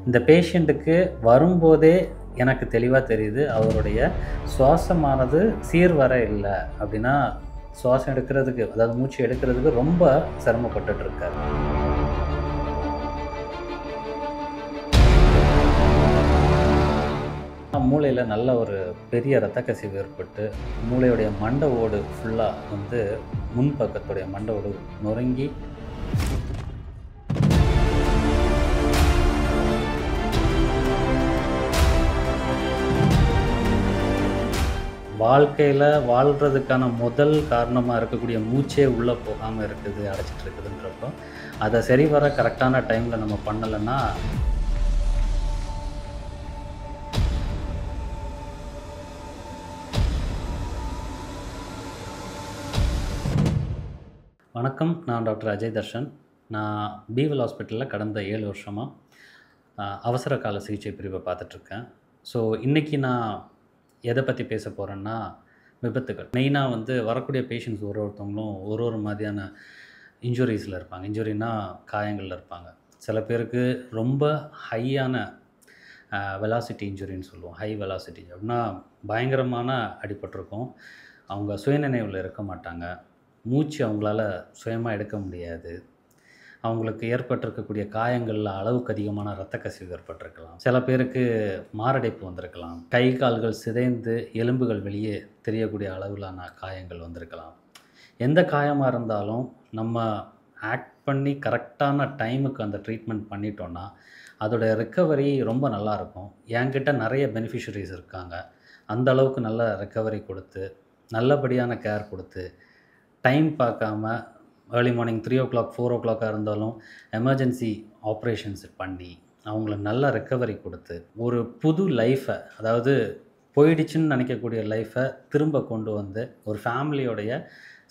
இந்த பேஷண்ட்டுக்கு வரும்போதே எனக்கு தெளிவாக தெரியுது அவருடைய சுவாசமானது சீர்வர இல்லை அப்படின்னா சுவாசம் எடுக்கிறதுக்கு அதாவது மூச்சு எடுக்கிறதுக்கு ரொம்ப சிரமப்பட்டுட்டு இருக்காரு. மூளையில் நல்ல ஒரு பெரிய இரத்த கசிவு ஏற்பட்டு மூளையுடைய மண்டை ஓடு ஃபுல்லாக வந்து முன்பக்கத்துடைய மண்டை ஓடு நொறுங்கி வாழ்க்கையில் வாழ்கிறதுக்கான முதல் காரணமாக இருக்கக்கூடிய மூச்சே உள்ளே போகாமல் இருக்குது, அடைச்சிட்டு இருக்குதுன்றப்போ அதை சரி வர கரெக்டான டைமில் நம்ம பண்ணலைன்னா வணக்கம், நான் டாக்டர் அஜய் தர்ஷன். நான் பீவல் ஹாஸ்பிட்டலில் கடந்த 7 வருஷமாக அவசர கால சிகிச்சை பிரிவை பார்த்துட்ருக்கேன். ஸோ இன்றைக்கி நான் எதை பற்றி பேச போகிறேன்னா விபத்துகள். மெயினாக வந்து வரக்கூடிய பேஷண்ட்ஸ் ஒருத்தவங்களும் ஒரு மாதிரியான இன்ஜுரிஸில் இருப்பாங்க. இன்ஜுரினா காயங்களில் இருப்பாங்க. சில பேருக்கு ரொம்ப ஹையான வெலாசிட்டி இன்ஜுரின்னு சொல்லுவோம். ஹை வெலாசிட்டி அப்படின்னா பயங்கரமான அடிபட்டிருக்கும். அவங்க சுயநினைவில் இருக்க மாட்டாங்க. மூச்சு அவங்களால சுயமாக எடுக்க முடியாது. அவங்களுக்கு ஏற்பட்டிருக்கக்கூடிய காயங்களில் அளவுக்கு அதிகமான இரத்த கசிவு ஏற்பட்டிருக்கலாம். சில பேருக்கு மாரடைப்பு வந்திருக்கலாம். கை கால்கள் சிதைந்து எலும்புகள் வெளியே தெரியக்கூடிய அளவிலான காயங்கள் வந்திருக்கலாம். எந்த காயமாக இருந்தாலும் நம்ம ஆக்ட் பண்ணி கரெக்டான டைமுக்கு அந்த ட்ரீட்மெண்ட் பண்ணிட்டோன்னா அதோடய ரிக்கவரி ரொம்ப நல்லாயிருக்கும். என்கிட்ட நிறைய பெனிஃபிஷரிஸ் இருக்காங்க. அந்த அளவுக்கு நல்ல ரிக்கவரி கொடுத்து நல்லபடியான கேர் கொடுத்து டைம் பார்க்காம ஏர்லி மார்னிங் 3 o'clock 4 o'clock இருந்தாலும் எமர்ஜென்சி ஆப்ரேஷன்ஸ் பண்ணி அவங்கள நல்ல ரெக்கவரி கொடுத்து ஒரு புது லைஃப்பை, அதாவது போயிடுச்சுன்னு நினைக்கக்கூடிய லைஃப்பை திரும்ப கொண்டு வந்து ஒரு ஃபேமிலியோடைய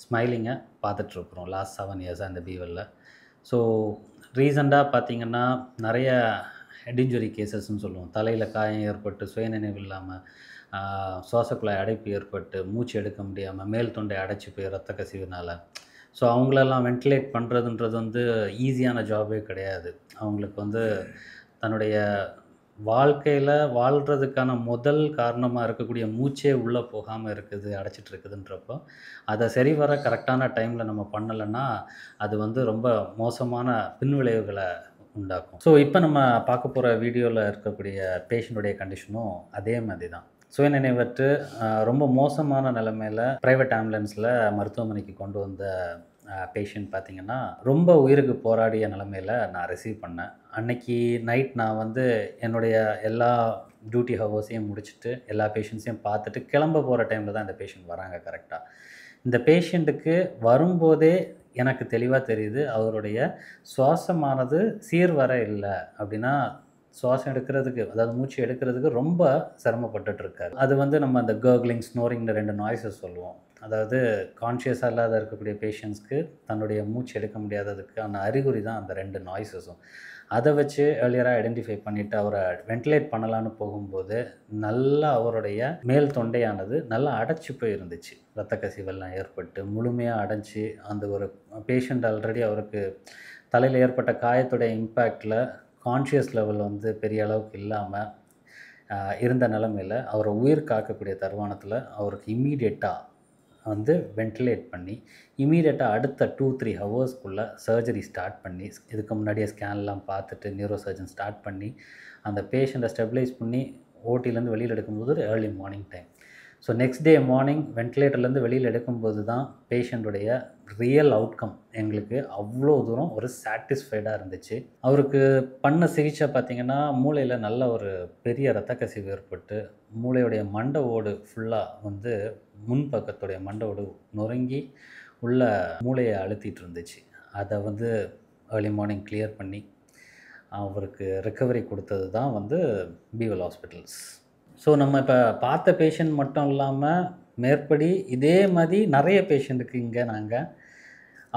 ஸ்மைலிங்கை பார்த்துட்ருக்குறோம் லாஸ்ட் 7 இயர்ஸாக இந்த பீவலில். ஸோ ரீசெண்டாக பார்த்திங்கன்னா நிறைய ஹெட் இன்ஜுரி கேசஸ்ன்னு சொல்லுவோம். தலையில் காயம் ஏற்பட்டு சுயநினைவு இல்லாமல் சுவாசக்குழாய் அடைப்பு ஏற்பட்டு மூச்சு எடுக்க முடியாமல் மேல் தொண்டை அடைச்சி போய் இரத்த கசிவினால். ஸோ அவங்களெல்லாம் வென்டிலேட் பண்ணுறதுன்றது வந்து ஈஸியான ஜாபே கிடையாது. அவங்களுக்கு வந்து தன்னுடைய வாழ்க்கையில் வாழ்கிறதுக்கான முதல் காரணமாக இருக்கக்கூடிய மூச்சே உள்ளே போகாமல் இருக்குது, அடைச்சிட்டு இருக்குதுன்றப்போ அதை சரி வர கரெக்டான டைமில் நம்ம பண்ணலைன்னா அது வந்து ரொம்ப மோசமான பின்விளைவுகளை உண்டாக்கும். ஸோ இப்போ நம்ம பார்க்க போகிற வீடியோவில் இருக்கக்கூடிய பேஷண்ட்டுடைய கண்டிஷனும் அதே மாதிரி தான். சுயநினைவற்று ரொம்ப மோசமான நிலைமையில் ப்ரைவேட் ஆம்புலன்ஸில் மருத்துவமனைக்கு கொண்டு வந்த பேஷண்ட் பார்த்திங்கன்னா ரொம்ப உயிருக்கு போராடிய நிலமையில் நான் ரிசீவ் பண்ணேன். அன்னைக்கு நைட் நான் வந்து என்னுடைய எல்லா டியூட்டி ஹவர்ஸையும் முடிச்சுட்டு எல்லா பேஷண்ட்ஸையும் பார்த்துட்டு கிளம்ப போகிற டைமில் தான் இந்த பேஷண்ட் வராங்க. கரெக்டாக இந்த பேஷண்ட்டுக்கு வரும்போதே எனக்கு தெளிவாக தெரியுது அவருடைய சுவாசமானது சீர்வர இல்லை அப்படின்னா சுவாசம் எடுக்கிறதுக்கு அதாவது மூச்சு எடுக்கிறதுக்கு ரொம்ப சிரமப்பட்டுட்ருக்காரு. அது வந்து நம்ம அந்த கர்க்லிங், ஸ்னோரிங்னு 2 நாய்ஸஸ் சொல்லுவோம். அதாவது கான்ஷியஸாக இல்லாத இருக்கக்கூடிய பேஷண்ட்ஸ்க்கு தன்னுடைய மூச்சு எடுக்க முடியாததுக்கான அறிகுறி தான் அந்த 2 நாய்ஸஸும். அதை வச்சு ஏர்லியராக ஐடென்டிஃபை பண்ணிவிட்டு அவரை வென்டிலேட் பண்ணலான்னு போகும்போது நல்லா அவருடைய மேல் தொண்டையானது நல்லா அடைச்சி போயிருந்துச்சு. இரத்த கசிவெல்லாம் ஏற்பட்டு முழுமையாக அடைச்சி அந்த ஒரு பேஷண்ட் ஆல்ரெடி அவருக்கு தலையில் ஏற்பட்ட காயத்துடைய இம்பேக்டில் கான்ஷியஸ் லெவல் வந்து பெரிய அளவுக்கு இல்லாமல் இருந்த நிலமையில் அவரை உயிர் காக்கக்கூடிய தருவானத்தில் அவருக்கு இம்மீடியட்டாக வந்து வென்டிலேட் பண்ணி இம்மீடியட்டாக அடுத்த 2-3 ஹவர்ஸ்க்குள்ளே சர்ஜரி ஸ்டார்ட் பண்ணி இதுக்கு முன்னாடியே ஸ்கேன்லாம் பார்த்துட்டு நியூரோ சர்ஜன் ஸ்டார்ட் பண்ணி அந்த பேஷண்ட்டை ஸ்டெபிலைஸ் பண்ணி ஓடிலேருந்து வெளியில் எடுக்கும்போது ஒரு early morning time. So next day morning வென்டிலேட்டர்லேருந்து வெளியில் எடுக்கும்போது தான் பேஷண்ட்டுடைய ரியல் அவுட்கம் எங்களுக்கு அவ்வளோ தூரம் ஒரு சாட்டிஸ்ஃபைடாக இருந்துச்சு. அவருக்கு பண்ண சிகிச்சை பார்த்திங்கன்னா மூளையில் நல்ல ஒரு பெரிய இரத்த கசிவு ஏற்பட்டு மூளையுடைய மண்டை ஓடு ஃபுல்லாக வந்து முன்பக்கத்துடைய மண்டை ஓடு நொறுங்கி உள்ள மூளையை அழுத்திட்டு இருந்துச்சு. அதை வந்து ஏர்லி மார்னிங் கிளியர் பண்ணி அவருக்கு ரெக்கவரி கொடுத்தது தான் வந்து பீவல் ஹாஸ்பிட்டல்ஸ். ஸோ நம்ம இப்போ பார்த்த பேஷண்ட் மட்டும் இல்லாமல் மேற்படி இதே மாதிரி நிறைய பேஷண்ட்டுக்கு இங்கே நாங்கள்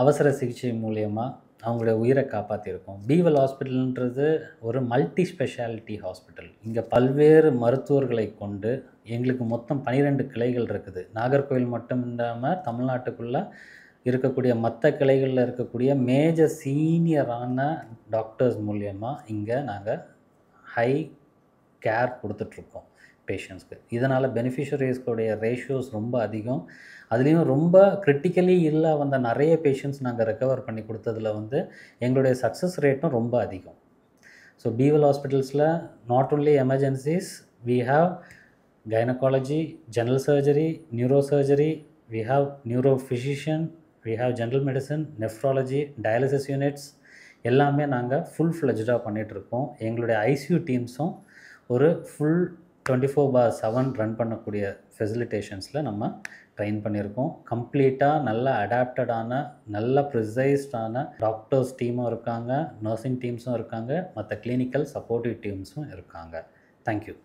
அவசர சிகிச்சை மூலியமாக அவங்களுடைய உயிரை காப்பாற்றியிருக்கோம். பீவல் ஹாஸ்பிட்டல்ன்றது ஒரு மல்டி ஸ்பெஷாலிட்டி ஹாஸ்பிட்டல். இங்கே பல்வேறு மருத்துவர்களை கொண்டு எங்களுக்கு மொத்தம் 12 கிளைகள் இருக்குது. நாகர்கோவில் மட்டும் இல்லாமல் தமிழ்நாட்டுக்குள்ளே இருக்கக்கூடிய மற்ற கிளைகளில் இருக்கக்கூடிய மேஜர் சீனியரான டாக்டர்ஸ் மூலியமாக இங்கே நாங்கள் ஹை கேர் கொடுத்துட்ருக்கோம் பேஷண்ட்ஸ்க்கு. இதனால் பெனிஃபிஷரிஸ்களுடைய ரேஷியோஸ் ரொம்ப அதிகம். அதுலேயும் ரொம்ப கிரிட்டிக்கலி இல்ல வந்த நிறைய பேஷண்ட்ஸ் நாங்கள் ரெக்கவர் பண்ணி கொடுத்ததில் வந்து எங்களுடைய சக்ஸஸ் ரேட்டும் ரொம்ப அதிகம். ஸோ பீவல் ஹாஸ்பிட்டல்ஸில் not only emergencies, we have gynaecology, general surgery, neuro surgery, we have neuro physician, we have general medicine, nephrology, dialysis units எல்லாமே நாங்கள் ஃபுல் ஃப்ளெஜ்டாக பண்ணிகிட்ருக்கோம். எங்களுடைய ஐசியூ டீம்ஸும் ஒரு ஃபுல் 24/7 ரன் பண்ணக்கூடிய ஃபெசிலிட்டேஷன்ஸில் நம்ம ட்ரெயின் பண்ணியிருக்கோம். கம்ப்ளீட்டாக நல்ல அடாப்டடான, நல்ல ப்ரிசைஸ்டான டாக்டர்ஸ் டீமும் இருக்காங்க, நர்சிங் டீம்ஸும் இருக்காங்க, மற்ற கிளினிக்கல் சப்போர்ட்டிவ் டீம்ஸும் இருக்காங்க. தேங்க்யூ.